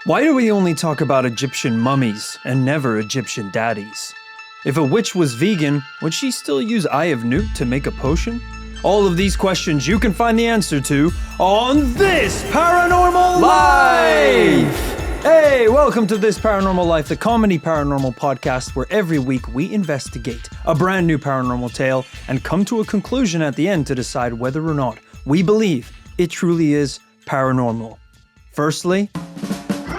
Why do we only talk about Egyptian mummies and never Egyptian daddies? If a witch was vegan, would she still use Eye of Newt to make a potion? All of these questions you can find the answer to on This Paranormal Life! Hey, welcome to This Paranormal Life, the comedy paranormal podcast where every week we investigate a brand new paranormal tale and come to a conclusion at the end to decide whether or not we believe it truly is paranormal. Firstly,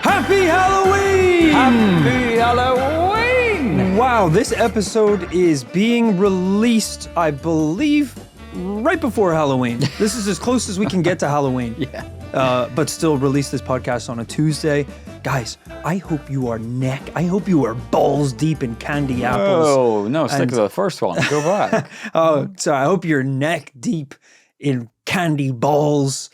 Happy Halloween! Happy Halloween! Wow, this episode is being released, I believe, right before Halloween. This is as close as we can get to Halloween. Yeah. But still release this podcast on a Tuesday. Guys, I hope you are balls deep in candy apples. Oh, no, stick to the first one. Go back. I hope you're neck deep in candy balls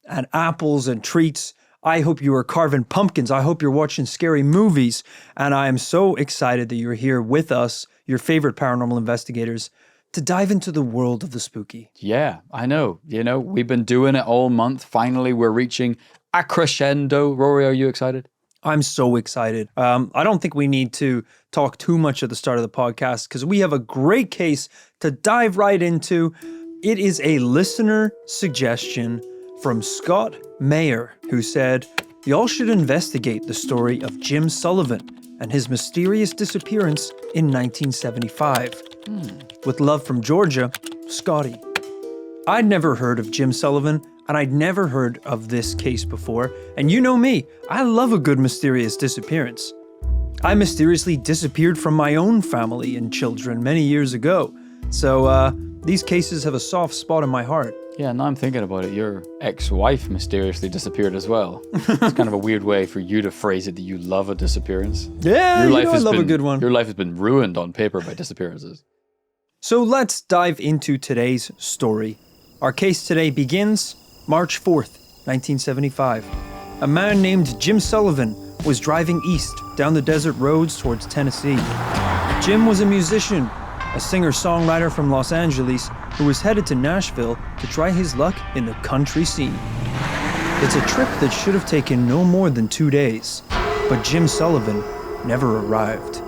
and apples and treats. I hope you are carving pumpkins. I hope you're watching scary movies. And I am so excited that you're here with us, your favorite paranormal investigators, to dive into the world of the spooky. Yeah, I know. You know, we've been doing it all month. Finally, we're reaching a crescendo. Rory, are you excited? I'm so excited. I don't think we need to talk too much at the start of the podcast because we have a great case to dive right into. It is a listener suggestion from Scott Mayer, who said, "Y'all should investigate the story of Jim Sullivan and his mysterious disappearance in 1975. With love from Georgia, Scotty." I'd never heard of Jim Sullivan, and I'd never heard of this case before. And you know me, I love a good mysterious disappearance. I mysteriously disappeared from my own family and children many years ago. So these cases have a soft spot in my heart. Yeah, now I'm thinking about it. Your ex-wife mysteriously disappeared as well. It's kind of a weird way for you to phrase it that you love a disappearance. Yeah, I love a good one. Your life has been ruined on paper by disappearances. So let's dive into today's story. Our case today begins March 4th, 1975. A man named Jim Sullivan was driving east down the desert roads towards Tennessee. Jim was a musician, a singer-songwriter from Los Angeles who was headed to Nashville to try his luck in the country scene. It's a trip that should have taken no more than 2 days, but Jim Sullivan never arrived.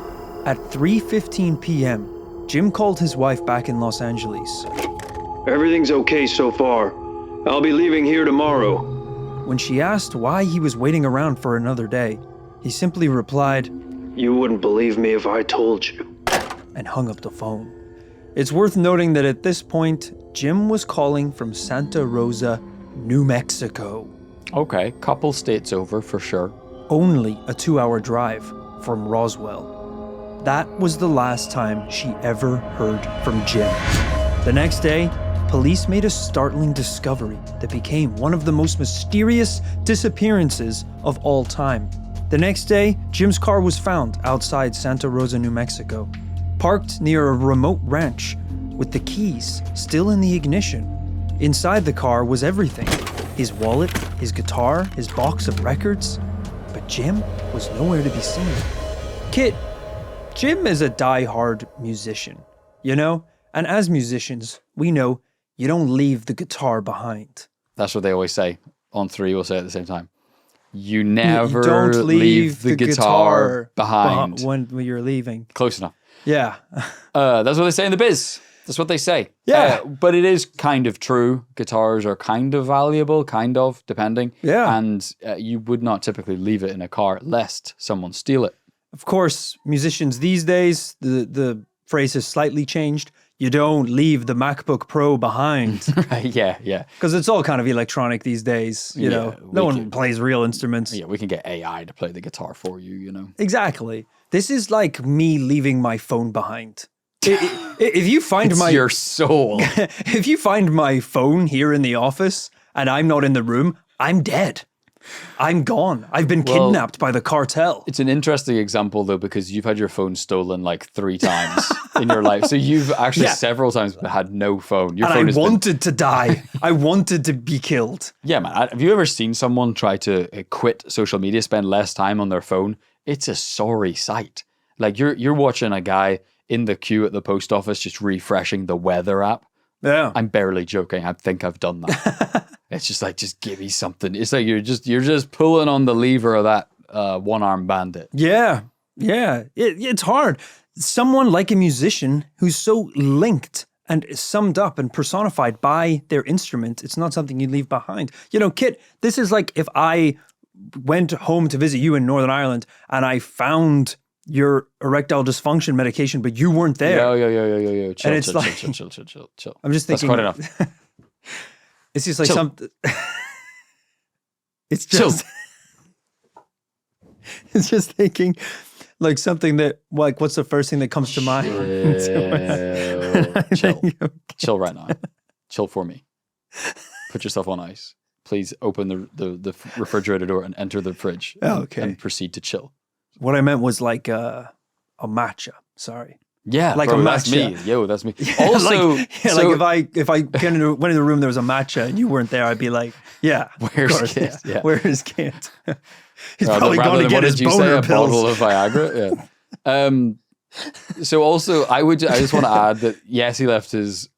At 3:15 p.m., Jim called his wife back in Los Angeles. "Everything's okay so far. I'll be leaving here tomorrow." When she asked why he was waiting around for another day, he simply replied, "You wouldn't believe me if I told you." And hung up the phone. It's worth noting that at this point, Jim was calling from Santa Rosa, New Mexico. Okay, couple states over for sure. Only a 2-hour drive from Roswell. That was the last time she ever heard from Jim. The next day, police made a startling discovery that became one of the most mysterious disappearances of all time. The next day, Jim's car was found outside Santa Rosa, New Mexico, parked near a remote ranch with the keys still in the ignition. Inside the car was everything: his wallet, his guitar, his box of records. But Jim was nowhere to be seen. Kid, Jim is a die-hard musician, you know? And as musicians, we know you don't leave the guitar behind. That's what they always say. On three, we'll say it at the same time. You never don't leave the guitar behind. When you're leaving. Close enough. Yeah. That's what they say in the biz. That's what they say. Yeah. But it is kind of true. Guitars are kind of valuable, kind of, depending. Yeah. And you would not typically leave it in a car lest someone steal it. Of course, musicians these days, the phrase has slightly changed. You don't leave the MacBook Pro behind. Right, yeah. Because it's all kind of electronic these days, you know. No one plays real instruments. Yeah, we can get AI to play the guitar for you, you know. Exactly. This is like me leaving my phone behind. If you find It's your soul. If you find my phone here in the office and I'm not in the room, I'm dead. I'm gone. I've been kidnapped by the cartel. It's an interesting example, though, because you've had your phone stolen like 3 times in your life. So you've actually several times had no phone. Your phone I wanted to die. I wanted to be killed. Yeah, man. Have you ever seen someone try to quit social media, spend less time on their phone? It's a sorry sight. Like you're watching a guy in the queue at the post office just refreshing the weather app. Yeah. I'm barely joking. I think I've done that. It's just like, just give me something. It's like you're just pulling on the lever of one-armed bandit. Yeah. It's hard. Someone like a musician who's so linked and summed up and personified by their instrument, it's not something you leave behind. You know, Kit, this is like if I went home to visit you in Northern Ireland and I found your erectile dysfunction medication, but you weren't there. Yo. Chill, And it's chill. I'm just thinking. That's quite enough. It's just like Chill. something. It's just. It's just thinking like something that, like, what's the first thing that comes to mind? Chill right now. Chill for me. Put yourself on ice. Please open the refrigerator door and enter the fridge. Okay. And proceed to chill. What I meant was like a matcha. Sorry. Yeah, like bro, a that's matcha. me. Yo, that's me. Also, like if I went into the room, there was a matcha and you weren't there, I'd be like, yeah, where's of course, Kit? Yeah. Where's Kit? He's probably going to get his boner a pills. bottle of Viagra. Yeah. So also, I just want to add that yes, he left his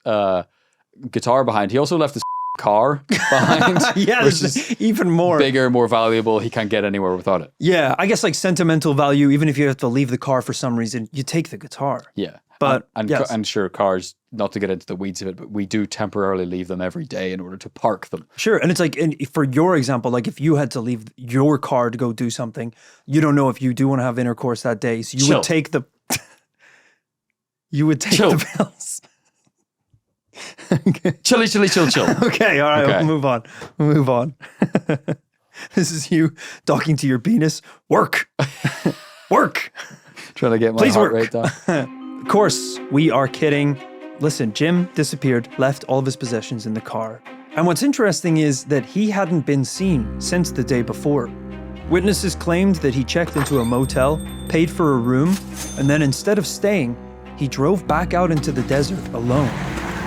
guitar behind. He also left his car behind. Yeah, which is even more bigger, more valuable. He can't get anywhere without it. Yeah, I guess like sentimental value. Even if you have to leave the car for some reason, you take the guitar. Yeah. But and sure, cars, not to get into the weeds of it, but we do temporarily leave them every day in order to park them. Sure. And it's like, for your example, like if you had to leave your car to go do something, you don't know if you do want to have intercourse that day. So you would take the the pills. Okay. Chill. Okay, all right, Okay. We'll move on. This is you talking to your penis. Work. Trying to get my Please heart work. rate down. Of course, we are kidding. Listen, Jim disappeared, left all of his possessions in the car. And what's interesting is that he hadn't been seen since the day before. Witnesses claimed that he checked into a motel, paid for a room, and then instead of staying, he drove back out into the desert alone,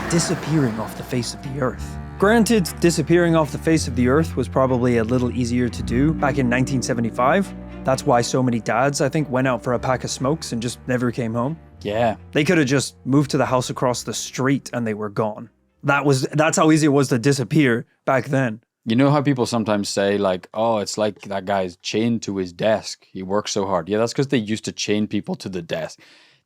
disappearing off the face of the earth. Granted, disappearing off the face of the earth was probably a little easier to do back in 1975. That's why so many dads, I think, went out for a pack of smokes and just never came home. Yeah. They could have just moved to the house across the street and they were gone. That's how easy it was to disappear back then. You know how people sometimes say, like, oh, it's like that guy's chained to his desk. He works so hard. Yeah, that's because they used to chain people to the desk.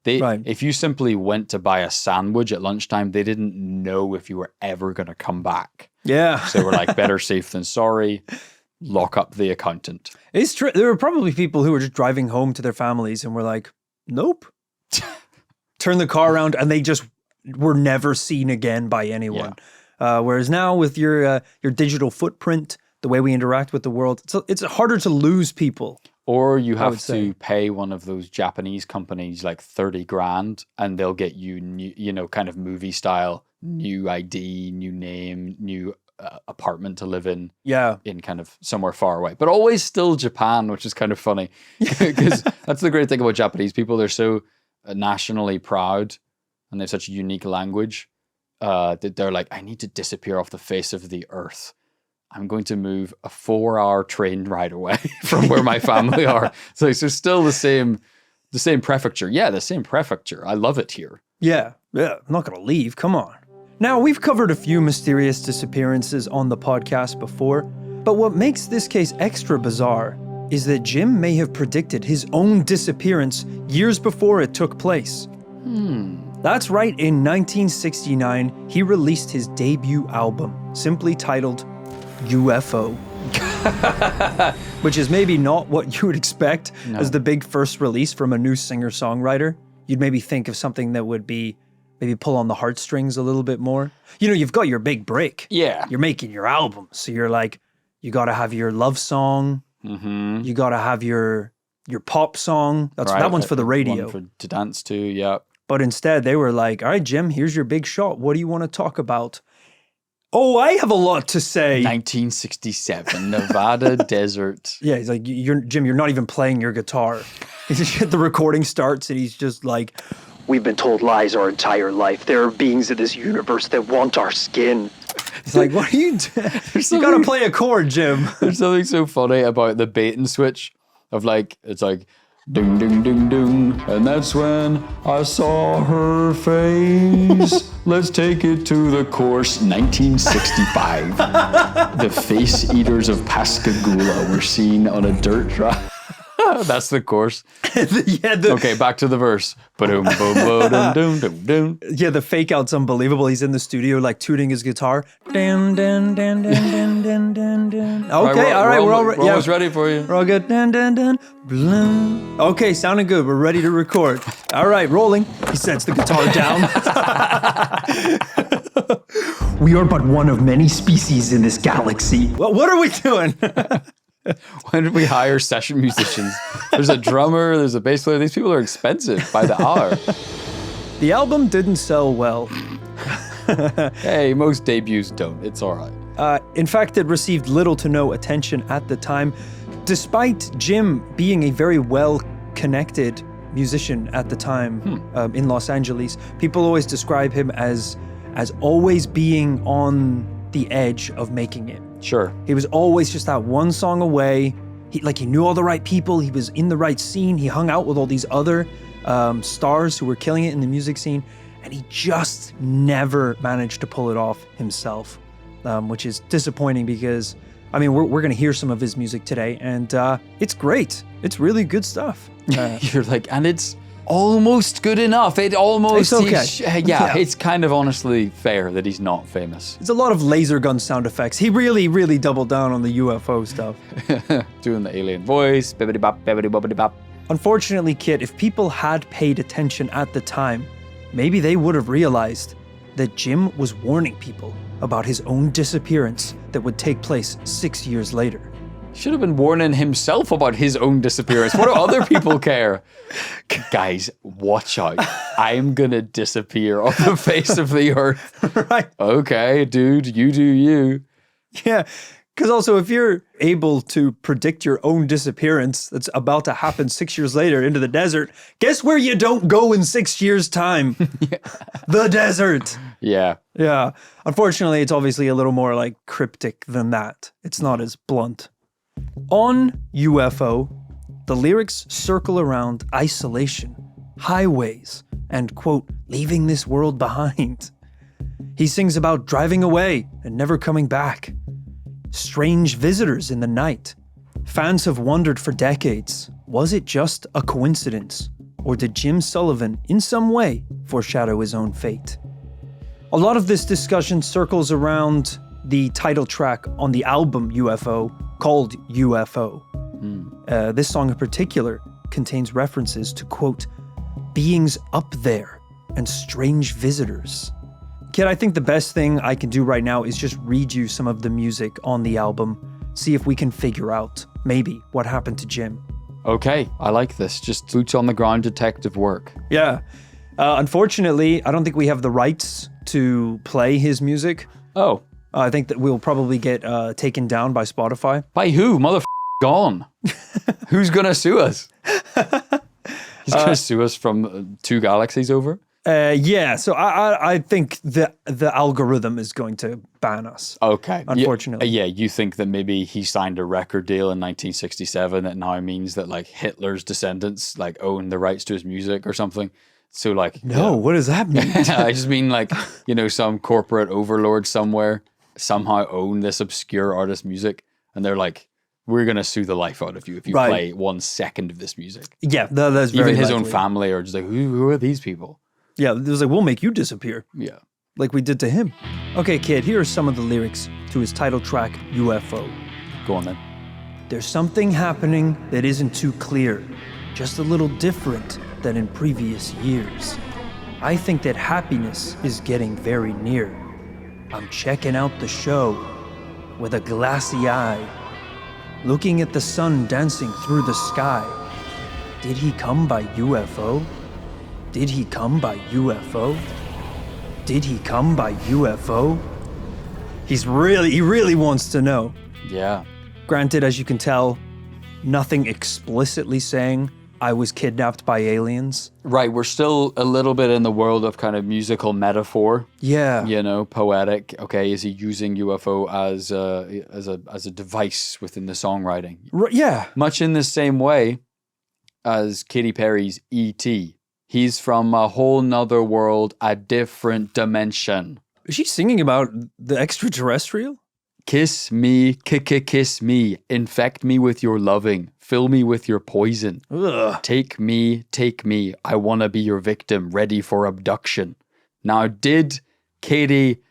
Right. If you simply went to buy a sandwich at lunchtime, they didn't know if you were ever going to come back. Yeah. So we're like, better safe than sorry. Lock up the accountant. It's true. There were probably people who were just driving home to their families and were like, nope. Turn the car around and they just were never seen again by anyone. Yeah. Whereas now with your digital footprint, the way we interact with the world, it's harder to lose people. Or you have to pay one of those Japanese companies like 30 grand and they'll get you new, kind of movie style, new ID, new name, new apartment to live in. Yeah. In kind of somewhere far away. But always still Japan, which is kind of funny. Because that's the great thing about Japanese people. They're so nationally proud and they have such a unique language that they're like, I need to disappear off the face of the earth. I'm going to move a 4-hour train ride away from where my family are. So still the same prefecture. Yeah, the same prefecture. I love it here. Yeah. I'm not going to leave. Come on. Now, we've covered a few mysterious disappearances on the podcast before, but what makes this case extra bizarre is that Jim may have predicted his own disappearance years before it took place. That's right, in 1969, he released his debut album, simply titled UFO. Which is maybe not what you would expect as the big first release from a new singer-songwriter. You'd maybe think of something that would be maybe pull on the heartstrings a little bit more. You've got your big break. Yeah. You're making your album. So you're like, you got to have your love song. Mm-hmm. You got to have your pop song. That one's for the radio. One to dance to, yeah. But instead, they were like, all right, Jim, here's your big shot. What do you want to talk about? Oh, I have a lot to say. 1967, Nevada desert. Yeah, he's like, Jim, you're not even playing your guitar. The recording starts and he's just like, we've been told lies our entire life. There are beings in this universe that want our skin. It's like, what are you doing? You gotta play a chord, Jim. There's something so funny about the bait and switch of like, it's like, ding, ding, ding, ding. And that's when I saw her face. Let's take it to the course. 1965. The face eaters of Pascagoula were seen on a dirt track. That's the chorus. Yeah, Okay, back to the verse. Ba-dum, boom, ba-dum, dum, dum, dum. yeah, the fake out's unbelievable. He's in the studio like tooting his guitar. Dun, dun, dun, dun, dun, dun, dun, dun. Okay, all right, we're all We're almost ready for you. We're all good. Dun, dun, dun, bloom. Okay, sounding good. We're ready to record. All right, rolling. He sets the guitar down. We are but one of many species in this galaxy. What are we doing? When did we hire session musicians? There's a drummer, there's a bass player. These people are expensive by the hour. The album didn't sell well. Hey, most debuts don't. It's all right. In fact, it received little to no attention at the time, despite Jim being a very well-connected musician at the time in Los Angeles. People always describe him as always being on the edge of making it. Sure. He was always just that one song away. He knew all the right people. He was in the right scene. He hung out with all these other stars who were killing it in the music scene, and he just never managed to pull it off himself, which is disappointing because, I mean, we're going to hear some of his music today, and it's great. It's really good stuff. You're like, and it's almost good enough. It almost, it's okay. Yeah, it's kind of honestly fair that he's not famous. It's a lot of laser gun sound effects. He really, really doubled down on the UFO stuff. Doing the alien voice, bibbidi bop, bibbidi bobbidi bop. Unfortunately, Kit, if people had paid attention at the time, maybe they would have realized that Jim was warning people about his own disappearance that would take place 6 years later. Should have been warning himself about his own disappearance. What do other people care? Guys, watch out. I'm gonna disappear off the face of the earth. Right. Okay, dude, you do you. Yeah. Because also, if you're able to predict your own disappearance that's about to happen 6 years later into the desert, guess where you don't go in 6 years' time? The desert. Yeah. Yeah. Unfortunately, it's obviously a little more like cryptic than that. It's not as blunt. On UFO, the lyrics circle around isolation, highways, and, quote, leaving this world behind. He sings about driving away and never coming back. Strange visitors in the night. Fans have wondered for decades, was it just a coincidence? Or did Jim Sullivan, in some way, foreshadow his own fate? A lot of this discussion circles around the title track on the album UFO, called UFO. This song in particular contains references to, quote, beings up there and strange visitors. Kid, I think the best thing I can do right now is just read you some of the music on the album, see if we can figure out, maybe, what happened to Jim. Okay, I like this. Just boots on the ground detective work. Yeah. Unfortunately, I don't think we have the rights to play his music. Oh. I think that we'll probably get taken down by Spotify. By who? Gone. Who's gonna sue us? He's gonna sue us from 2 galaxies over? Yeah, so I think the algorithm is going to ban us. Okay. Unfortunately. Yeah, you think that maybe he signed a record deal in 1967 that now means that like Hitler's descendants like own the rights to his music or something? So like... No, what does that mean? I just mean like, some corporate overlord somewhere somehow own this obscure artist's music and they're like, we're going to sue the life out of you if you play 1 second of this music. Yeah, that's very Even his likely. own family are just like, who are these people? Yeah, it was like, we'll make you disappear. Yeah. Like we did to him. Okay, kid, here are some of the lyrics to his title track, UFO. Go on then. There's something happening that isn't too clear, just a little different than in previous years. I think that happiness is getting very near. I'm checking out the show with a glassy eye, looking at the sun dancing through the sky. Did he come by UFO? Did he come by UFO? Did he come by UFO? He really wants to know. Yeah. Granted, as you can tell, nothing explicitly saying I was kidnapped by aliens. Right, we're still a little bit in the world of kind of musical metaphor. Yeah. Poetic. Okay, is he using UFO as a device within the songwriting? Yeah. Much in the same way as Katy Perry's E.T. He's from a whole nother world, a different dimension. Is she singing about the extraterrestrial? Kiss me, kiss me, infect me with your loving, fill me with your poison. Ugh. Take me, I wanna be your victim, ready for abduction. Now, did Katie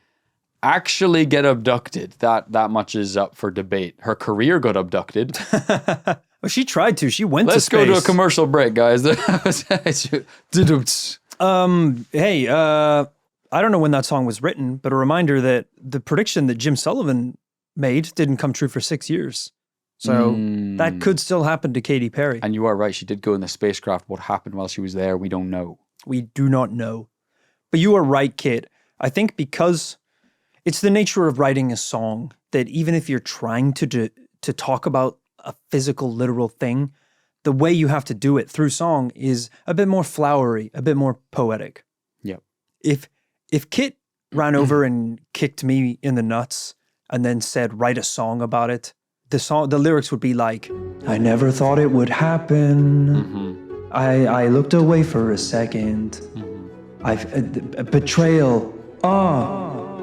actually get abducted? That much is up for debate. Her career got abducted. Well, she tried to. She went Let's to space. go to a commercial break, guys. Hey, I don't know when that song was written, but a reminder that the prediction that Jim Sullivan made didn't come true for 6 years. So that could still happen to Katy Perry. And you are right. She did go in the spacecraft. What happened while she was there, we don't know. We do not know. But you are right, Kit. I think because it's the nature of writing a song that even if you're trying to talk about a physical, literal thing, the way you have to do it through song is a bit more flowery, a bit more poetic. Yep. If Kit ran over and kicked me in the nuts and then said, write a song about it, the lyrics would be like, I never thought it would happen. I looked away for a second. Betrayal.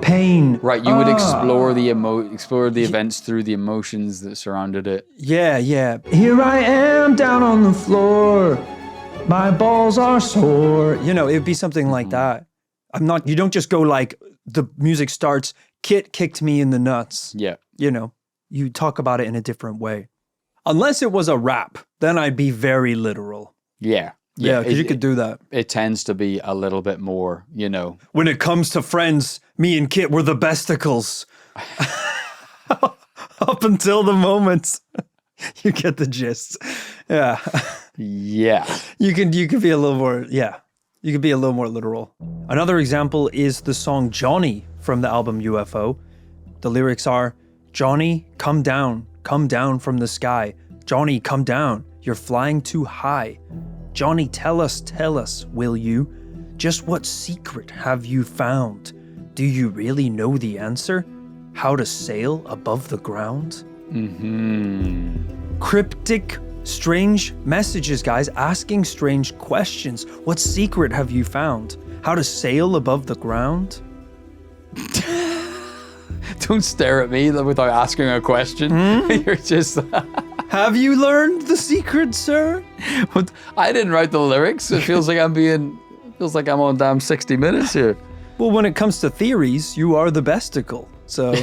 Pain. Right, you would explore the events through the emotions that surrounded it. Yeah. Here I am down on the floor. My balls are sore. You know, it'd be something like that. You don't just go like, the music starts, Kit kicked me in the nuts. Yeah. You know, you talk about it in a different way. Unless it was a rap, then I'd be very literal. Yeah. Yeah, because you could do that. It tends to be a little bit more, you know. When it comes to friends, me and Kit were the besticles. Up until the moment. You get the gist. Yeah. Yeah. You can be a little more, you could be a little more literal. Another example is the song Johnny from the album UFO. The lyrics are, Johnny, come down from the sky. Johnny, come down, you're flying too high. Johnny, tell us, will you? Just what secret have you found? Do you really know the answer? How to sail above the ground? Cryptic, strange messages, guys, asking strange questions. What secret have you found? How to sail above the ground? Don't stare at me without asking a question. You're just... Have you learned the secret, sir? But I didn't write the lyrics. It feels like I'm on damn 60 Minutes here. Well, when it comes to theories, you are the besticle. So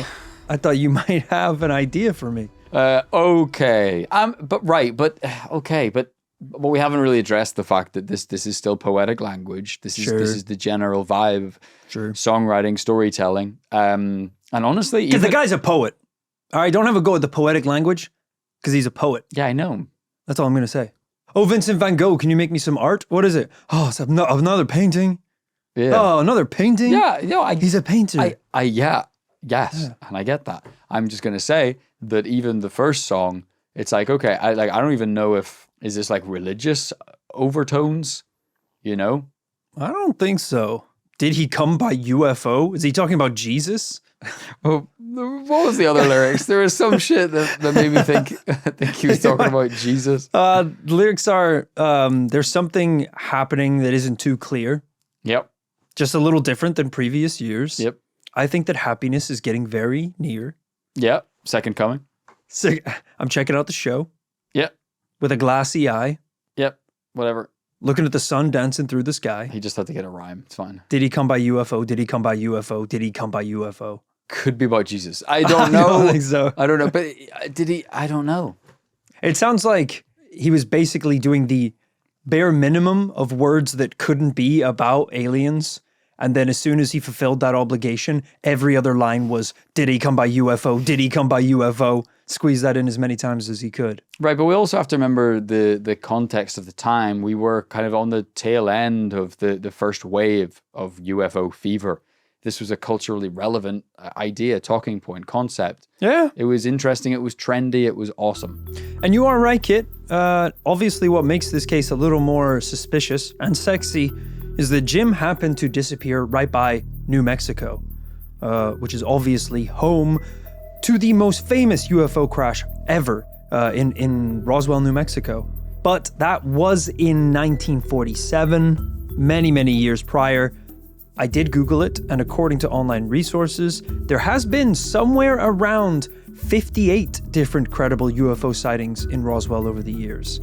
I thought you might have an idea for me. Okay. But we haven't really addressed the fact that this is still poetic language. This is the general vibe of songwriting, storytelling. And honestly, because the guy's a poet. All right, don't have a go at the poetic language. Because he's a poet. Yeah, I know. That's all I'm going to say. Oh, Vincent van Gogh, can you make me some art? What is it? Oh, it's another painting? Yeah. Oh, another painting? Yeah, he's a painter. Yes, and I get that. I'm just going to say that even the first song, it's like, okay, I don't even know is this like religious overtones, you know? I don't think so. Did he come by UFO? Is he talking about Jesus? Well, what was the other lyrics? There was some shit that made me think he was talking about Jesus. The lyrics are, there's something happening that isn't too clear. Yep. Just a little different than previous years. Yep. I think that happiness is getting very near. Yep. Second coming. So, I'm checking out the show. Yep. With a glassy eye. Yep. Whatever. Looking at the sun dancing through the sky. He just had to get a rhyme. It's fine. Did he come by UFO? Did he come by UFO? Did he come by UFO? Could be about Jesus. I don't know. I don't think so. I don't know. But did he? I don't know. It sounds like he was basically doing the bare minimum of words that couldn't be about aliens. And then as soon as he fulfilled that obligation, every other line was, did he come by UFO? Did he come by UFO? Squeeze that in as many times as he could. Right, but we also have to remember the context of the time. We were kind of on the tail end of the first wave of UFO fever. This was a culturally relevant idea, talking point, concept. Yeah. It was interesting. It was trendy. It was awesome. And you are right, Kit. Obviously, what makes this case a little more suspicious and sexy is that Jim happened to disappear right by New Mexico, which is obviously home to the most famous UFO crash ever in Roswell, New Mexico. But that was in 1947, many, many years prior. I did Google it, and according to online resources, there has been somewhere around 58 different credible UFO sightings in Roswell over the years.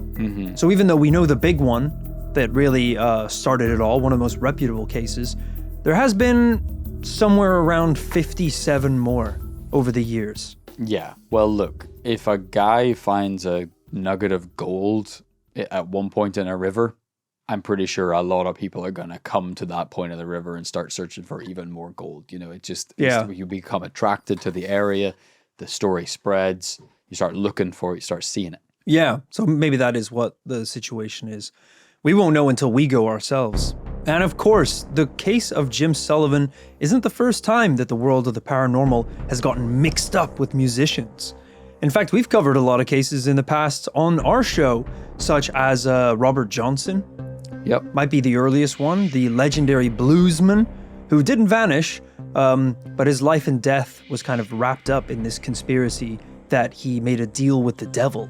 So even though we know the big one that really started it all, one of the most reputable cases, there has been somewhere around 57 more over the years. Yeah. Well, look, if a guy finds a nugget of gold at one point in a river, I'm pretty sure a lot of people are going to come to that point of the river and start searching for even more gold. You know, you become attracted to the area, the story spreads, you start looking for it, you start seeing it. Yeah, so maybe that is what the situation is. We won't know until we go ourselves. And of course, the case of Jim Sullivan isn't the first time that the world of the paranormal has gotten mixed up with musicians. In fact, we've covered a lot of cases in the past on our show, such as Robert Johnson. Yep. Might be the earliest one, the legendary bluesman who didn't vanish, but his life and death was kind of wrapped up in this conspiracy that he made a deal with the devil.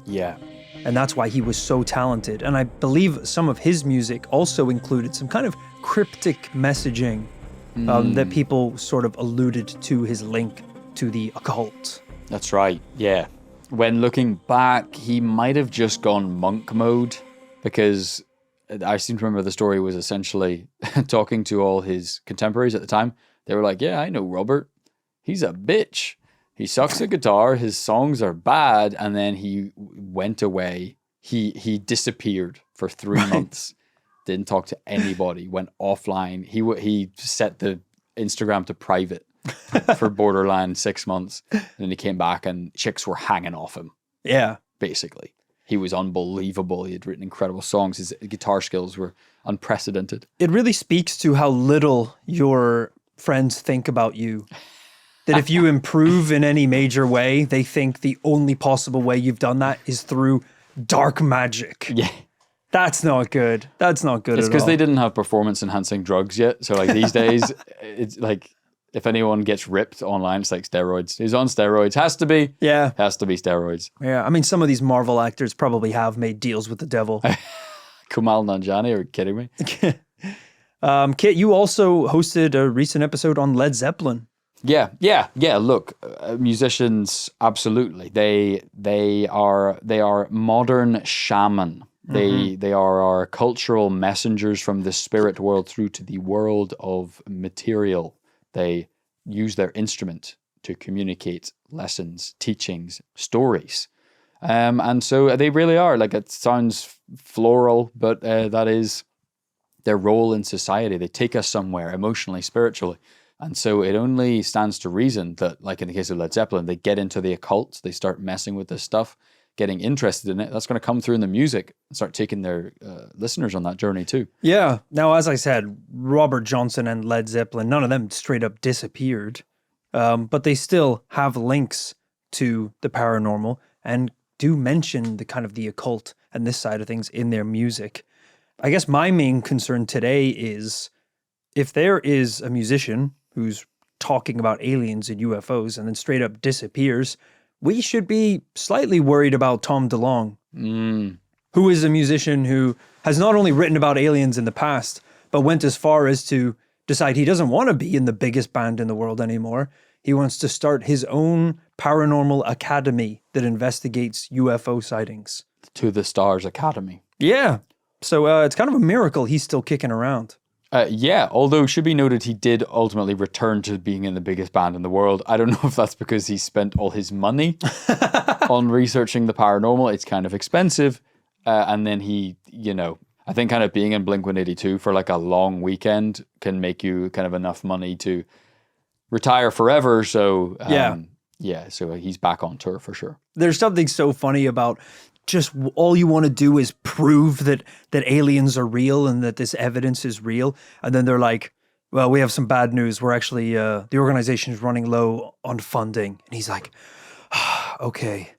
Yeah. And that's why he was so talented. And I believe some of his music also included some kind of cryptic messaging that people sort of alluded to his link to the occult. That's right, yeah. When looking back, he might have just gone monk mode, because I seem to remember the story was essentially talking to all his contemporaries at the time. They were like, yeah, I know Robert. He's a bitch. He sucks at guitar. His songs are bad. And then he went away. He disappeared for 3 months. Didn't talk to anybody. Went offline. He set the Instagram to private for borderline 6 months. And then he came back and chicks were hanging off him. Yeah. Basically. He was unbelievable. He had written incredible songs. His guitar skills were unprecedented. It really speaks to how little your friends think about you. That if you improve in any major way, they think the only possible way you've done that is through dark magic. Yeah. That's not good. That's not good It's at all. because they didn't have performance enhancing drugs yet. So like these days, it's like if anyone gets ripped online, it's like steroids. He's on steroids. Has to be. Yeah. Has to be steroids. Yeah. I mean, some of these Marvel actors probably have made deals with the devil. Kumail Nanjiani, are you kidding me? Kit, you also hosted a recent episode on Led Zeppelin. Yeah. Look, musicians, absolutely. They are modern shaman. They are our cultural messengers from the spirit world through to the world of material. They use their instrument to communicate lessons, teachings, stories. And so they really are. Like, it sounds floral, but that is their role in society. They take us somewhere emotionally, spiritually. And so it only stands to reason that, like in the case of Led Zeppelin, they get into the occult, they start messing with this stuff, getting interested in it. That's going to come through in the music and start taking their listeners on that journey too. Yeah. Now, as I said, Robert Johnson and Led Zeppelin, none of them straight up disappeared. But they still have links to the paranormal and do mention the kind of the occult and this side of things in their music. I guess my main concern today is if there is a musician who's talking about aliens and UFOs and then straight up disappears, we should be slightly worried about Tom DeLonge, who is a musician who has not only written about aliens in the past, but went as far as to decide he doesn't want to be in the biggest band in the world anymore. He wants to start his own paranormal academy that investigates UFO sightings. To the Stars Academy. Yeah. So it's kind of a miracle he's still kicking around. Yeah, although should be noted he did ultimately return to being in the biggest band in the world. I don't know if that's because he spent all his money on researching the paranormal. It's kind of expensive. And then he, I think kind of being in Blink-182 for like a long weekend can make you kind of enough money to retire forever. So so he's back on tour for sure. There's something so funny about just all you want to do is prove that aliens are real and that this evidence is real. And then they're like, well, we have some bad news. We're actually, the organization is running low on funding. And he's like, okay,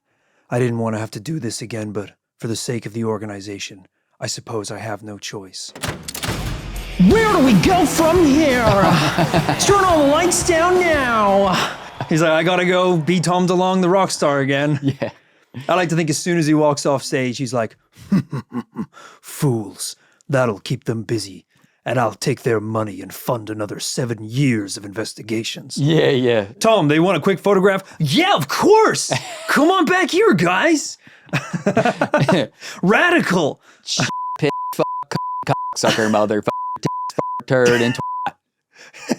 I didn't want to have to do this again, but for the sake of the organization, I suppose I have no choice. Where do we go from here? Turn all the lights down now. He's like, I gotta go be Tom DeLonge, the rock star again. Yeah. I like to think as soon as he walks off stage, he's like, fools, that'll keep them busy. and I'll take their money and fund another 7 years of investigations. Yeah. Tom, they want a quick photograph? Yeah, of course. Come on back here, guys. Radical. Sucker mother, turd, and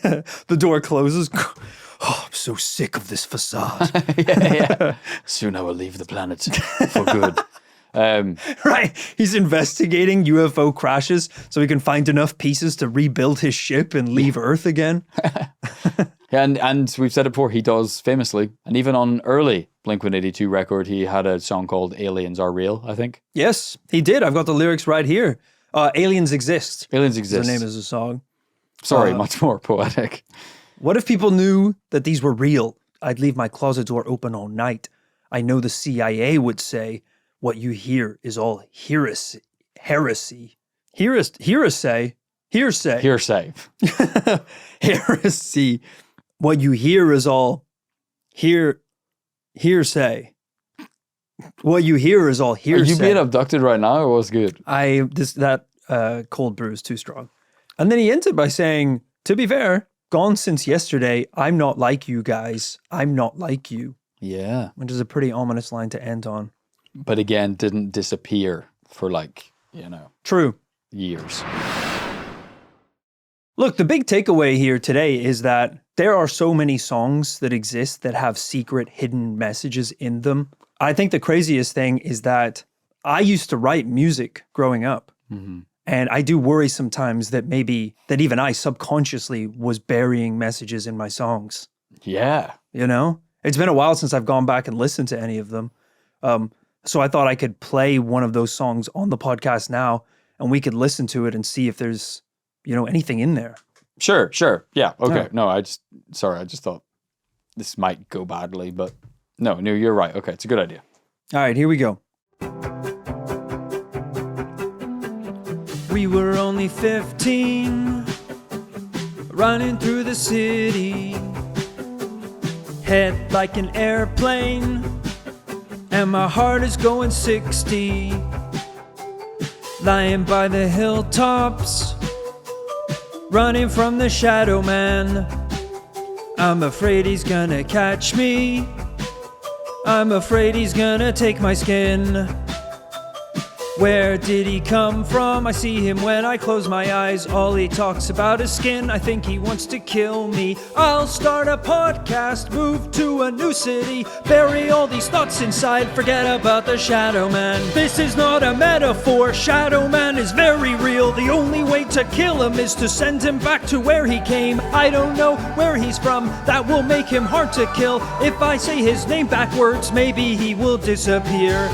The door closes. Oh, I'm so sick of this facade. yeah. Soon I will leave the planet for good. Right. He's investigating UFO crashes so he can find enough pieces to rebuild his ship and leave Earth again. And we've said it before, he does famously, and even on early Blink-182 record, he had a song called Aliens Are Real, I think. Yes, he did. I've got the lyrics right here. Aliens Exist. Aliens Exist. The name is the song. Sorry, much more poetic. What if people knew that these were real? I'd leave my closet door open all night. I know the CIA would say, what you hear is all heresy. Heresy. Hearsay. Heresy. What you hear is all hearsay. What you hear is all hearsay. Are you being abducted right now, or what's good? That cold brew is too strong. And then he ended by saying, to be fair, gone since yesterday, I'm not like you guys. I'm not like you. Yeah. Which is a pretty ominous line to end on. But again, didn't disappear for True. years. Look, the big takeaway here today is that there are so many songs that exist that have secret hidden messages in them. I think the craziest thing is that I used to write music growing up. Mm-hmm. And I do worry sometimes that even I subconsciously was burying messages in my songs. Yeah. You know? It's been a while since I've gone back and listened to any of them. So I thought I could play one of those songs on the podcast now, and we could listen to it and see if there's, anything in there. Sure. Yeah. Okay. Yeah. No, I just thought this might go badly, but no, you're right. Okay. It's a good idea. All right, here we go. We were only 15, running through the city, head like an airplane, and my heart is going 60. Lying by the hilltops, running from the shadow man. I'm afraid he's gonna catch me. I'm afraid he's gonna take my skin. Where did he come from? I see him when I close my eyes. All he talks about is skin. I think he wants to kill me. I'll start a podcast, move to a new city, bury all these thoughts inside, forget about the Shadow Man. This is not a metaphor. Shadow Man is very real. The only way to kill him is to send him back to where he came. I don't know where he's from. That will make him hard to kill. If I say his name backwards, maybe he will disappear.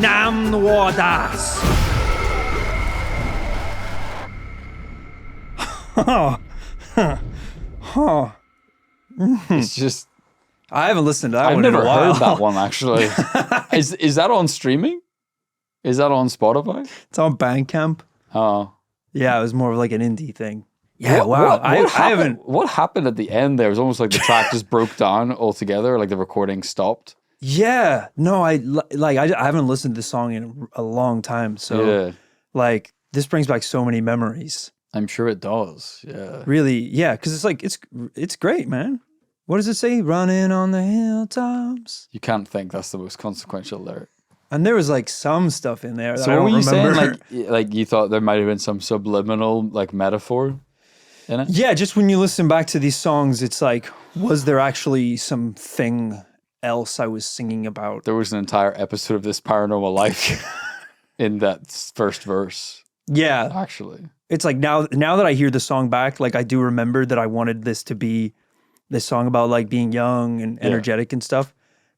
Nam Wadas. It's just I haven't listened to that I've one in never a while. heard that one actually. Is that on streaming? Is that on Spotify? It's on Bandcamp. Oh. Yeah, it was more of like an indie thing. Yeah, What- wow. what I happened- haven't. What happened at the end there? It was almost like the track just broke down altogether, like the recording stopped. Yeah, no, I haven't listened to this song in a long time. So, Yeah. this brings back so many memories. I'm sure it does. Yeah. Really, yeah, because it's great, man. What does it say? Running on the hilltops. You can't think that's the most consequential lyric. And there was some stuff in there that So I what don't were you remember. saying? Like you thought there might have been some subliminal metaphor in it? Yeah, just when you listen back to these songs, it's like, was there actually something else I was singing about? There was an entire episode of This Paranormal Life in that first verse, Yeah, actually. it's like now that I hear the song back, I do remember that I wanted this to be this song about being young and energetic and stuff.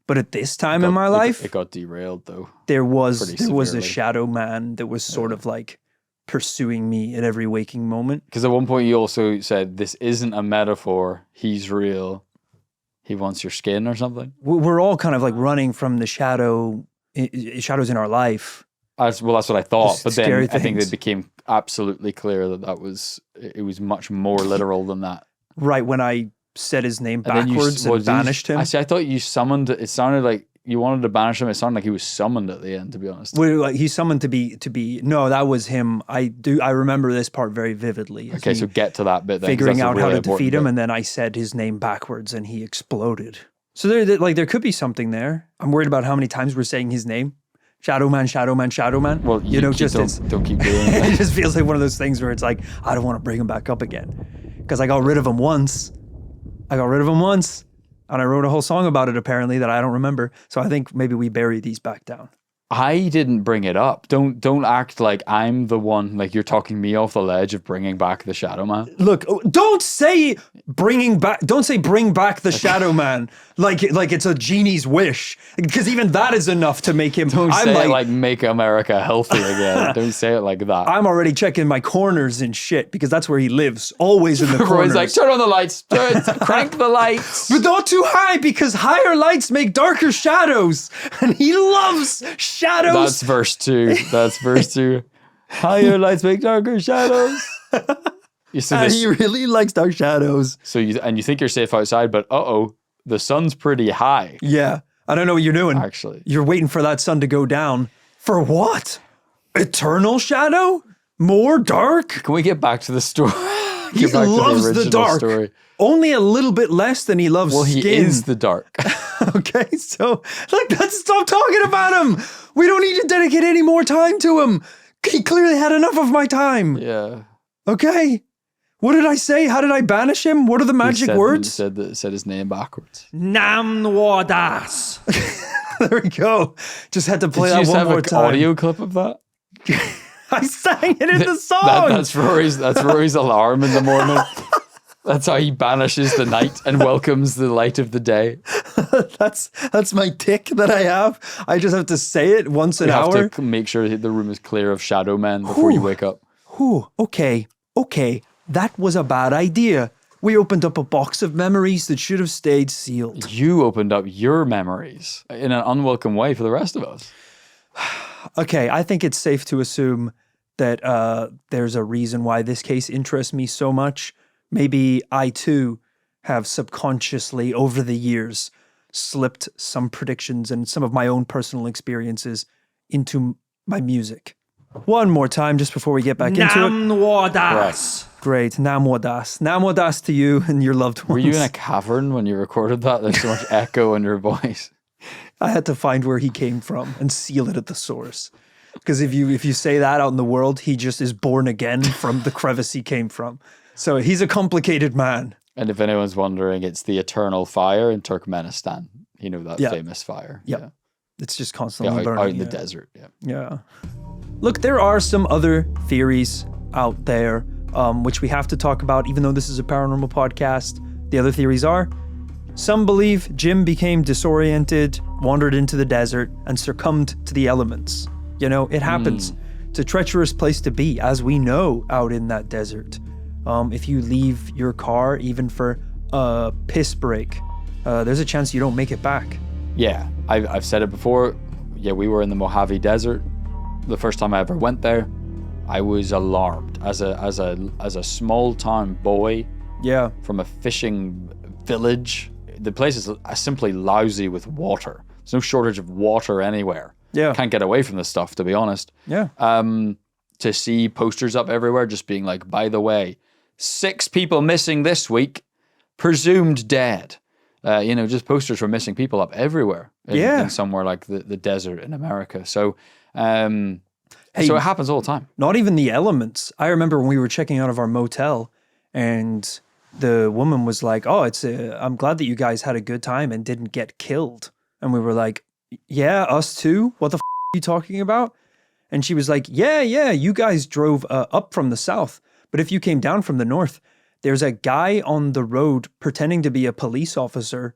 But at this time in my life, It got derailed though. there was pretty a severely. shadow man that was sort of pursuing me at every waking moment. Because at one point you also said, this isn't a metaphor, he's real. He wants your skin or something? We're all kind of running from the shadows in our life. Well, that's what I thought. The But then scary I think things. it became absolutely clear that it was much more literal than that. Right when I said his name And then backwards and banished him. I thought you summoned, it sounded like you wanted to banish him. It sounded like he was summoned at the end, to be honest. Well, like, he's summoned to be. No, that was him. I remember this part very vividly. Okay, so get to that bit then. 'Cause Figuring that's a out how really to defeat him, important and then I said his name backwards, and he exploded. So there could be something there. I'm worried about how many times we're saying his name. Shadow Man, Shadow Man, Shadow Man. Well, don't keep doing it. It just feels like one of those things where it's like, I don't want to bring him back up again. Because I got rid of him once. And I wrote a whole song about it, apparently, that I don't remember. So I think maybe we bury these back down. I didn't bring it up. Don't act like I'm the one, like you're talking me off the ledge of bringing back the Shadow Man. Look, don't say bring back the Shadow Man like it's a genie's wish, because even that is enough to make him. Don't say it like make America healthy again. Don't say it like that. I'm already checking my corners and shit, because that's where he lives, always in the corners. Roy's like, turn on the lights, crank the lights. But not too high, because higher lights make darker shadows, and he loves shadows. That's verse 2. Higher lights make darker shadows. And he really likes dark shadows. So you think you're safe outside, but the sun's pretty high. Yeah, I don't know what you're doing. Actually, you're waiting for that sun to go down. For what? Eternal shadow? More dark? Can we get back to the story? He loves the dark. Story. Only a little bit less than he loves skin. He is the dark. Okay, so let's stop talking about him. We don't need to dedicate any more time to him. He clearly had enough of my time. Yeah. Okay. What did I say? How did I banish him? What are the magic words? Said his name backwards. Nam Wadas. There we go. Just had to play that one more time. Did you have an audio clip of that? I sang it in the song. That's Rory's alarm in the morning. That's how he banishes the night and welcomes the light of the day. That's my tick that I have. I just have to say it once an hour. You have to make sure the room is clear of shadow men before you wake up. Okay. That was a bad idea. We opened up a box of memories that should have stayed sealed. You opened up your memories in an unwelcome way for the rest of us. Okay, I think it's safe to assume that there's a reason why this case interests me so much. Maybe I too have subconsciously over the years slipped some predictions and some of my own personal experiences into my music. One more time just before we get back into it. Namwadas. Great. Namwadas. Namwadas to you and your loved ones. Were you in a cavern when you recorded that? There's so much echo in your voice. I had to find where he came from and seal it at the source. Because if you say that out in the world, he just is born again from the crevice he came from. So he's a complicated man. And if anyone's wondering, it's the eternal fire in Turkmenistan. You know that famous fire. Yep. Yeah. It's just constantly burning. Out in the desert. Yeah. Look, there are some other theories out there, which we have to talk about, even though this is a paranormal podcast. The other theories are, some believe Jim became disoriented, wandered into the desert, and succumbed to the elements. You know, it happens. It's a treacherous place to be, as we know, out in that desert. If you leave your car, even for a piss break, there's a chance you don't make it back. Yeah, I've said it before. Yeah, we were in the Mojave Desert. The first time I ever went there, I was alarmed as a small town boy. Yeah, from a fishing village. The place is simply lousy with water. There's no shortage of water anywhere. Yeah, can't get away from this stuff, to be honest. Yeah. To see posters up everywhere, just being like, by the way, 6 people missing this week, presumed dead. Just posters for missing people up everywhere in somewhere like the desert in America. So, so it happens all the time. Not even the elements. I remember when we were checking out of our motel and the woman was like, I'm glad that you guys had a good time and didn't get killed. And we were like, yeah, us too? What the f*** are you talking about? And she was like, yeah, you guys drove up from the south. But if you came down from the north, there's a guy on the road pretending to be a police officer,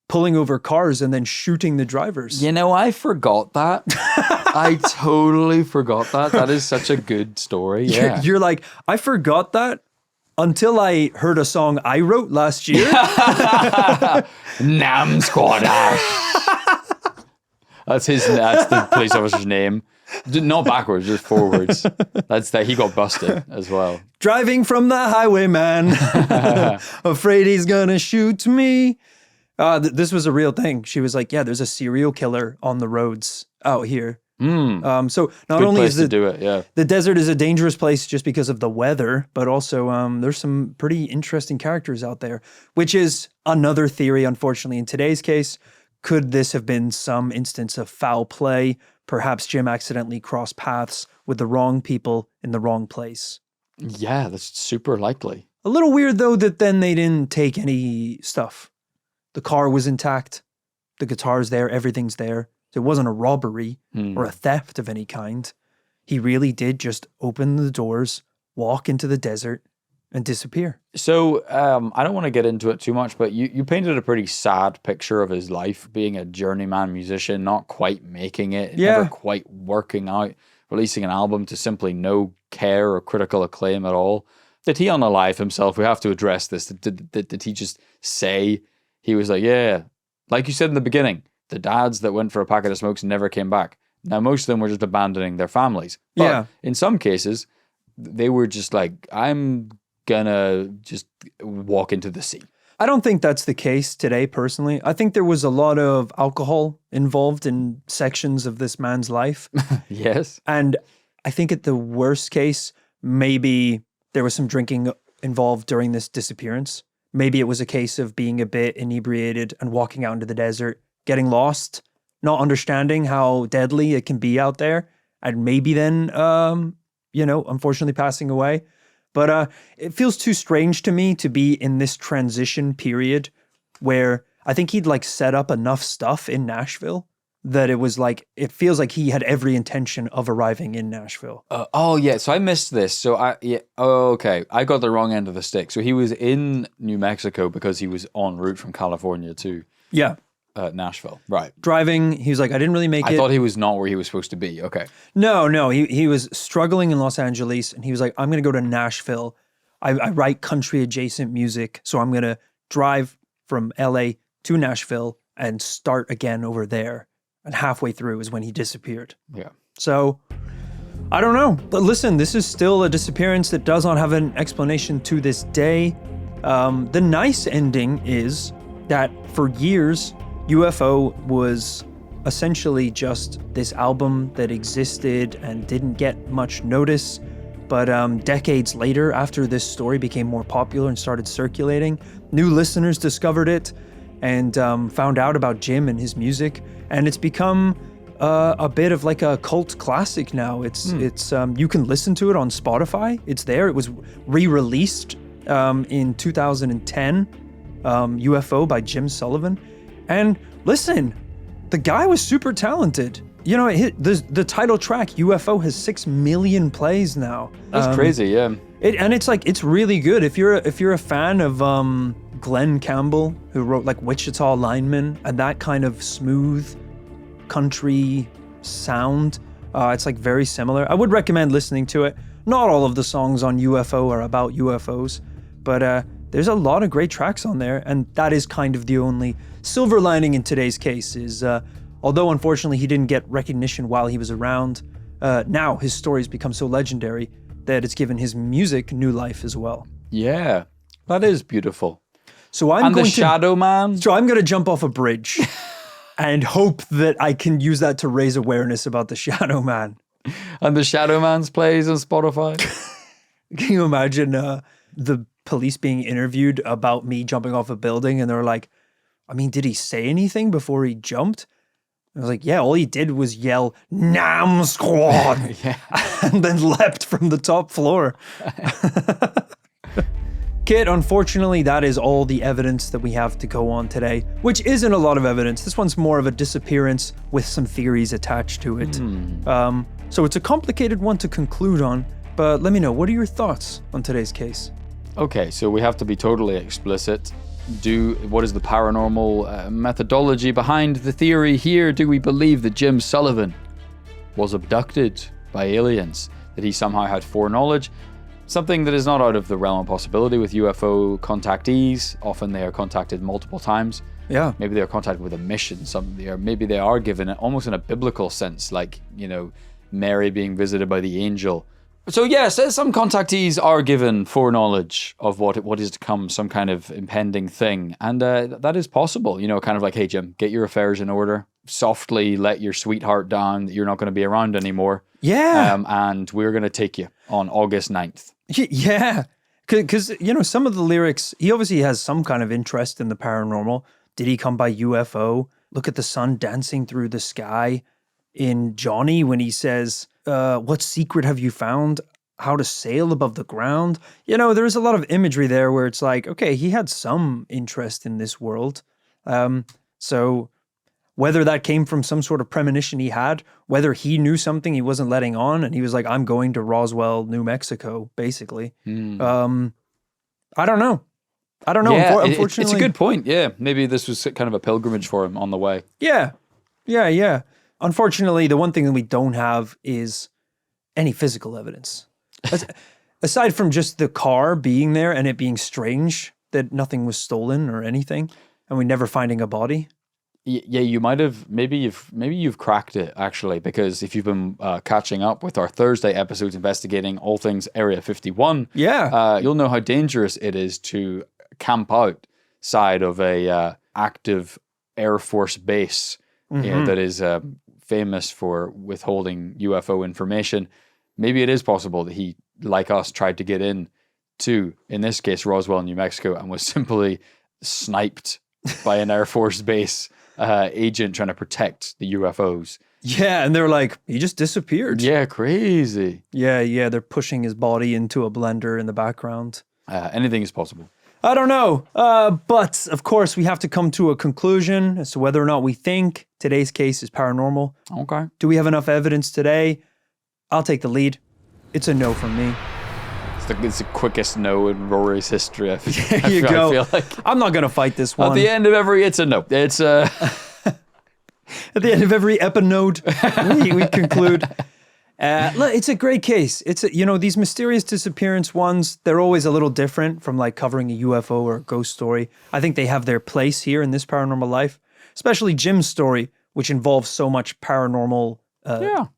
pulling over cars and then shooting the drivers. You know, I forgot that. I totally forgot that. That is such a good story. Yeah. You're like, I forgot that until I heard a song I wrote last year. Nam Squadash. That's the police officer's name. Not backwards, just forwards. That's that he got busted as well. Driving from the highway, man. Afraid he's gonna shoot me. This was a real thing. She was like, yeah, there's a serial killer on the roads out here. So not Good only place is to do it, yeah. the desert is a dangerous place just because of the weather, but also there's some pretty interesting characters out there, which is another theory, unfortunately, in today's case. Could this have been some instance of foul play? Perhaps Jim accidentally crossed paths with the wrong people in the wrong place. Yeah, that's super likely. A little weird, though, that then they didn't take any stuff. The car was intact. The guitar's there. Everything's there. It wasn't a robbery or a theft of any kind. He really did just open the doors, walk into the desert, and disappear. So I don't want to get into it too much, but you painted a pretty sad picture of his life, being a journeyman musician, not quite making it, never quite working out, releasing an album to simply no care or critical acclaim at all. Did he unalive himself? We have to address this. Did he just say, he was like, yeah, like you said in the beginning, the dads that went for a packet of smokes never came back. Now, most of them were just abandoning their families. But in some cases, they were just like, I'm gonna just walk into the sea. I don't think that's the case today, personally. I think there was a lot of alcohol involved in sections of this man's life. Yes. And I think at the worst case, maybe there was some drinking involved during this disappearance. Maybe it was a case of being a bit inebriated and walking out into the desert, getting lost, not understanding how deadly it can be out there, and maybe then, unfortunately passing away. But it feels too strange to me to be in this transition period where I think he'd like set up enough stuff in Nashville that it was like, it feels like he had every intention of arriving in Nashville. So I missed this. So okay. I got the wrong end of the stick. So he was in New Mexico because he was en route from California to Nashville. Right. Driving, he was like, I didn't really make it. I thought he was not where he was supposed to be. Okay. No, he was struggling in Los Angeles and he was like, I'm going to go to Nashville. I write country adjacent music. So I'm going to drive from LA to Nashville and start again over there. And halfway through is when he disappeared. Yeah. So, I don't know. But listen, this is still a disappearance that does not have an explanation to this day. The nice ending is that for years, UFO was essentially just this album that existed and didn't get much notice. But decades later, after this story became more popular and started circulating, new listeners discovered it and found out about Jim and his music. And it's become a bit of like a cult classic now. It's you can listen to it on Spotify. It's there. It was re-released in 2010, UFO by Jim Sullivan. And listen, the guy was super talented. You know, the title track UFO has 6 million plays now. That's crazy, yeah. It's really good. If you're a fan of Glenn Campbell, who wrote like Wichita Lineman and that kind of smooth country sound, it's like very similar. I would recommend listening to it. Not all of the songs on UFO are about UFOs, but there's a lot of great tracks on there, and that is kind of the only silver lining in today's case is, although unfortunately he didn't get recognition while he was around, now his stories become so legendary that it's given his music new life as well. Yeah, that is beautiful. So I'm going the Shadow Man? So I'm going to jump off a bridge and hope that I can use that to raise awareness about the Shadow Man. And the Shadow Man's plays on Spotify? Can you imagine the police being interviewed about me jumping off a building and they're like, I mean, did he say anything before he jumped? I was like, yeah, all he did was yell, Nam Squad, and then leapt from the top floor. Kit, unfortunately, that is all the evidence that we have to go on today, which isn't a lot of evidence. This one's more of a disappearance with some theories attached to it. So it's a complicated one to conclude on, but let me know, what are your thoughts on today's case? Okay, so we have to be totally explicit. What is the paranormal methodology behind the theory here? Do we believe that Jim Sullivan was abducted by aliens? That he somehow had foreknowledge? Something that is not out of the realm of possibility with UFO contactees. Often they are contacted multiple times. Yeah. Maybe they are contacted with a mission. Maybe they are given it almost in a biblical sense, like, Mary being visited by the angel So yes, some contactees are given foreknowledge of what is to come, some kind of impending thing, and that is possible. You know, kind of like, hey Jim, get your affairs in order. Softly let your sweetheart down that you're not going to be around anymore. Yeah. And we're going to take you on August 9th. Yeah. Because, some of the lyrics, he obviously has some kind of interest in the paranormal. Did he come by UFO? Look at the sun dancing through the sky. In Johnny, when he says, what secret have you found? How to sail above the ground? There's a lot of imagery there where it's like, okay, he had some interest in this world. So whether that came from some sort of premonition he had, whether he knew something he wasn't letting on, and he was like, I'm going to Roswell, New Mexico, basically. I don't know. Yeah, Unfortunately, it's a good point. Yeah, maybe this was kind of a pilgrimage for him on the way. Yeah. Unfortunately, the one thing that we don't have is any physical evidence. Aside from just the car being there and it being strange that nothing was stolen or anything, and we never finding a body. Yeah, you might have. Maybe you've cracked it actually, because if you've been catching up with our Thursday episodes investigating all things Area 51, you'll know how dangerous it is to camp outside of a active Air Force base that is famous for withholding UFO information. Maybe it is possible that he, like us, tried to get in this case, Roswell, New Mexico, and was simply sniped by an Air Force base agent trying to protect the UFOs. Yeah, and they're like, he just disappeared. Yeah, crazy. Yeah, they're pushing his body into a blender in the background. Anything is possible. I don't know. But, of course, we have to come to a conclusion as to whether or not we think today's case is paranormal. Okay. Do we have enough evidence today? I'll take the lead. It's a no from me. It's the quickest no in Rory's history. I go. feel like I'm not going to fight this one. At the end of every, it's a no. It's At the end of every epinode, we conclude. It's a great case. These mysterious disappearance ones, they're always a little different from like covering a UFO or a ghost story. I think they have their place here in this Paranormal Life, especially Jim's story, which involves so much paranormal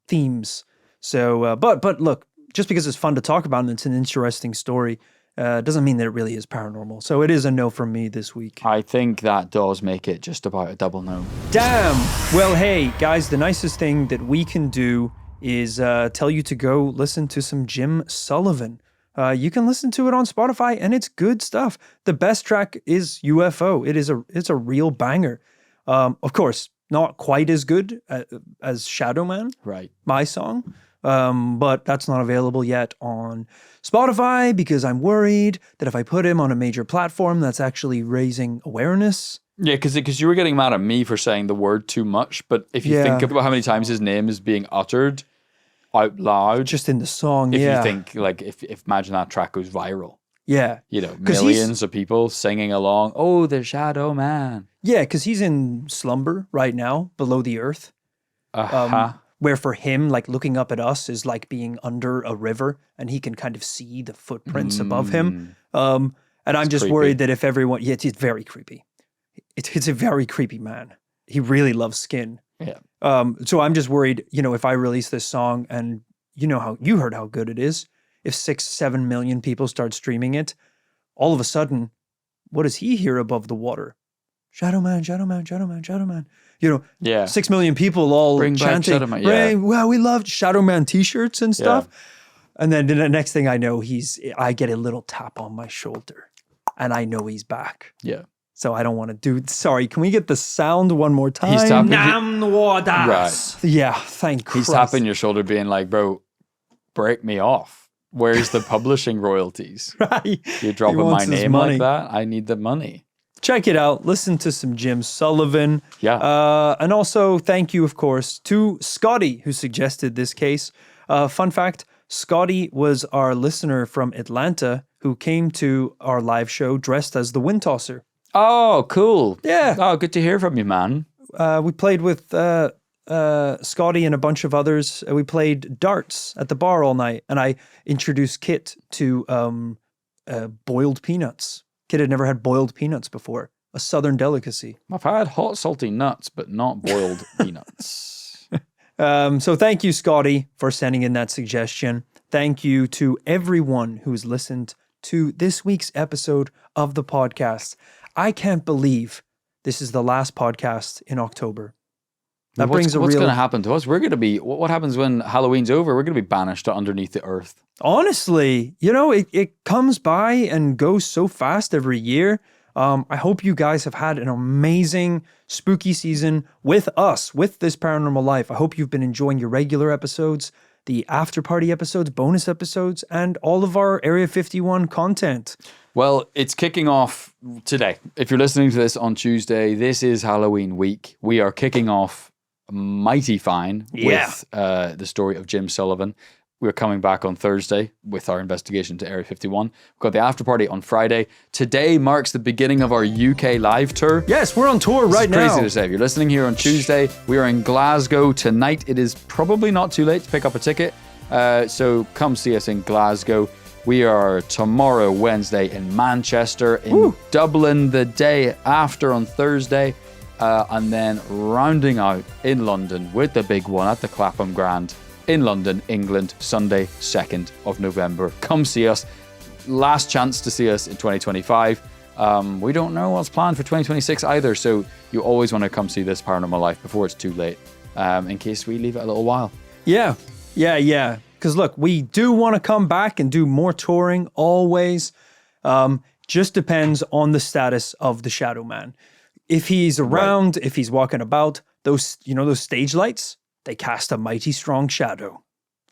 themes. So, but look, just because it's fun to talk about and it's an interesting story, doesn't mean that it really is paranormal. So it is a no from me this week. I think that does make it just about a double no. Damn! Well, hey, guys, the nicest thing that we can do is tell you to go listen to some Jim Sullivan. You can listen to it on Spotify, and it's good stuff. The best track is UFO. It's a real banger. Of course, not quite as good as Shadow Man, right? My song. But that's not available yet on Spotify because I'm worried that if I put him on a major platform, that's actually raising awareness. Yeah, because you were getting mad at me for saying the word too much, but if you think about how many times his name is being uttered out loud, just in the song, if you think like if imagine that track goes viral, millions of people singing along. Oh, the Shadow Man. Yeah, because he's in slumber right now, below the earth. Where for him, like looking up at us is like being under a river, and he can kind of see the footprints above him. And I'm just worried that if everyone, it's very creepy. It's a very creepy man. He really loves skin. Yeah. So I'm just worried, if I release this song and you heard how good it is, if 6-7 million people start streaming it, all of a sudden, what does he hear above the water? Shadow Man, Shadow Man, Shadow Man, Shadow Man. 6 million people all Bring chanting, back Shadow Man. Wow, we loved Shadow Man t-shirts and stuff. Yeah. And then the next thing I know, I get a little tap on my shoulder and I know he's back. Yeah. So I don't want to sorry, can we get the sound one more time? He's tapping Right. Yeah, thank Christ. He's tapping your shoulder being like, bro, break me off. Where's the publishing royalties? Right. You're dropping my name like that? I need the money. Check it out. Listen to some Jim Sullivan. Yeah. And also thank you, of course, to Scotty, who suggested this case. Fun fact, Scotty was our listener from Atlanta who came to our live show dressed as the Wind Tosser. Oh, cool. Yeah. Oh, good to hear from you, man. We played with Scotty and a bunch of others. We played darts at the bar all night, and I introduced Kit to boiled peanuts. Kit had never had boiled peanuts before, a Southern delicacy. I've had hot, salty nuts, but not boiled peanuts. So thank you, Scotty, for sending in that suggestion. thank you to everyone who's listened to this week's episode of the podcast. I can't believe this is the last podcast in October. That brings a what's real... going to happen to us? We're going to be, what happens when Halloween's over? We're going to be banished to underneath the earth. Honestly, it comes by and goes so fast every year. I hope you guys have had an amazing spooky season with us, with this Paranormal Life. I hope you've been enjoying your regular episodes, the after party episodes, bonus episodes, and all of our Area 51 content. Well, it's kicking off today. If you're listening to this on Tuesday, this is Halloween week. We are kicking off mighty fine with the story of Jim Sullivan. We're coming back on Thursday with our investigation to Area 51. We've got the after party on Friday. Today marks the beginning of our UK live tour. Yes, we're on tour right now. Crazy to say. If you're listening here on Tuesday, we are in Glasgow tonight. It is probably not too late to pick up a ticket. So come see us in Glasgow. We are tomorrow, Wednesday, in Manchester, in Dublin the day after on Thursday. And then rounding out in London with the big one at the Clapham Grand in London, England, Sunday, 2nd of November. Come see us. Last chance to see us in 2025. We don't know what's planned for 2026 either, so you always want to come see this Paranormal Life before it's too late, in case we leave it a little while. Yeah. Because look, we do want to come back and do more touring always. Just depends on the status of the Shadow Man. If he's around, if he's walking about, those stage lights, they cast a mighty strong shadow.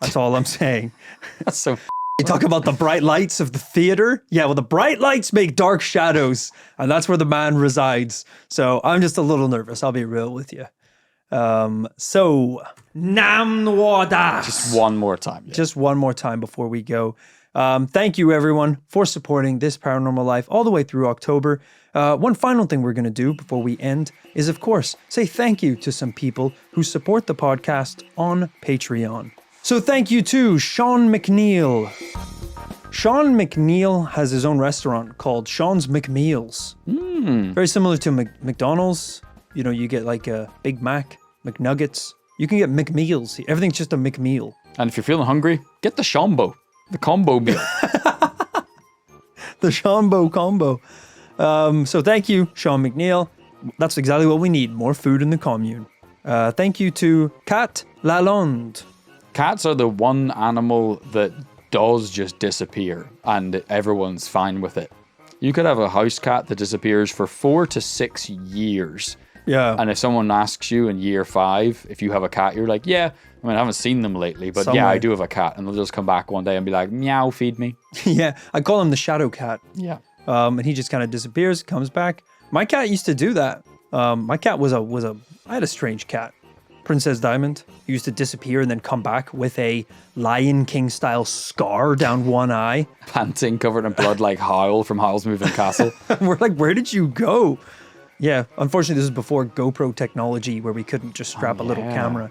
That's all I'm saying. That's so You talk about the bright lights of the theater. Yeah, well, the bright lights make dark shadows, and that's where the man resides. So I'm just a little nervous. I'll be real with you. So, Nam Noada. Just one more time. Yeah. Just one more time before we go. Thank you, everyone, for supporting this Paranormal Life all the way through October. One final thing we're going to do before we end is, of course, say thank you to some people who support the podcast on Patreon. So thank you to Sean McNeil. Sean McNeil has his own restaurant called Sean's McMeals. Very similar to McDonald's. You get like a Big Mac, McNuggets. You can get McMeals. Everything's just a McMeal. And if you're feeling hungry, get the Shambo, the combo meal. The Shambo combo. So thank you, Sean McNeil. That's exactly what we need, more food in the commune. Thank you to Kat Lalonde. Cats are the one animal that does just disappear, and everyone's fine with it. You could have a house cat that disappears for 4 to 6 years. Yeah. And if someone asks you in year 5 if you have a cat, you're like, yeah. I mean, I haven't seen them lately, but Somewhere. yeah, I do have a cat. And they'll just come back one day and be like, meow, feed me. Yeah, I call him the shadow cat. Yeah. And he just kind of disappears, comes back. My cat used to do that. My cat I had a strange cat. Princess Diamond. He used to disappear and then come back with a Lion King style scar down one eye. Panting, covered in blood like Howl from Howl's Moving Castle. We're like, where did you go? Yeah, unfortunately, this is before GoPro technology where we couldn't just strap a little camera.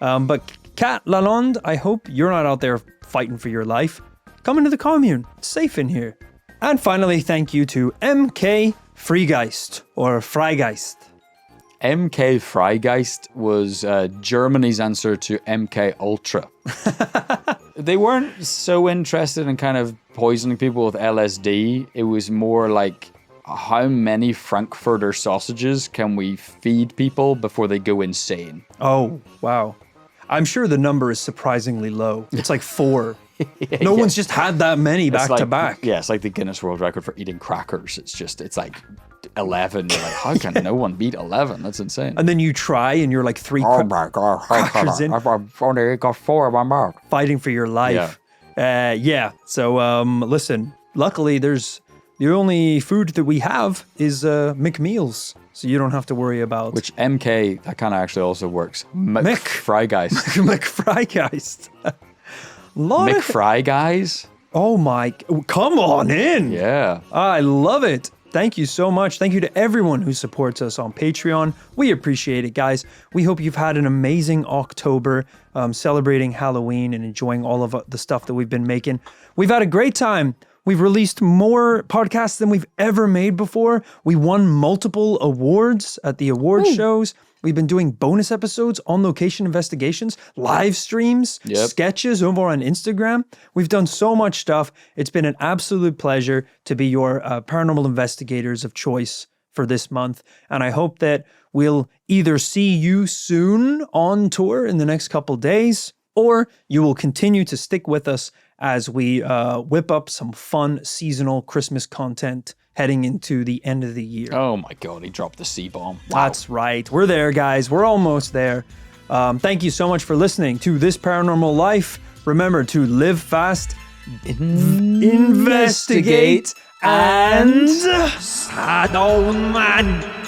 But Kat Lalonde, I hope you're not out there fighting for your life. Come into the commune. It's safe in here. And finally, thank you to MK Freigeist, or Freigeist. MK Freigeist was Germany's answer to MK Ultra. They weren't so interested in kind of poisoning people with LSD. It was more like, how many Frankfurter sausages can we feed people before they go insane? Oh, wow. I'm sure the number is surprisingly low. It's like 4. No one's just had that many back to back. Yeah, it's like the Guinness World Record for eating crackers. It's like 11. You're like, how can no one beat 11? That's insane. And then you try and you're like 3 my God, crackers in. I've only got 4 in my mouth. Fighting for your life. So listen, luckily the only food that we have is McMeals. So you don't have to worry about... Which MK, that kind of actually also works. McFrygeist. McFrygeist. McFryguys? Oh my... Come on in. Yeah. I love it. Thank you so much. Thank you to everyone who supports us on Patreon. We appreciate it, guys. We hope you've had an amazing October celebrating Halloween and enjoying all of the stuff that we've been making. We've had a great time. We've released more podcasts than we've ever made before. We won multiple awards at the award shows. We've been doing bonus episodes, on location investigations, live streams, sketches over on Instagram. We've done so much stuff. It's been an absolute pleasure to be your paranormal investigators of choice for this month. And I hope that we'll either see you soon on tour in the next couple days, or you will continue to stick with us as we whip up some fun seasonal Christmas content heading into the end of the year. Oh my God, he dropped the C-bomb. Wow. That's right. We're there, guys. We're almost there. Thank you so much for listening to This Paranormal Life. Remember to live fast, investigate, and... Saddleman.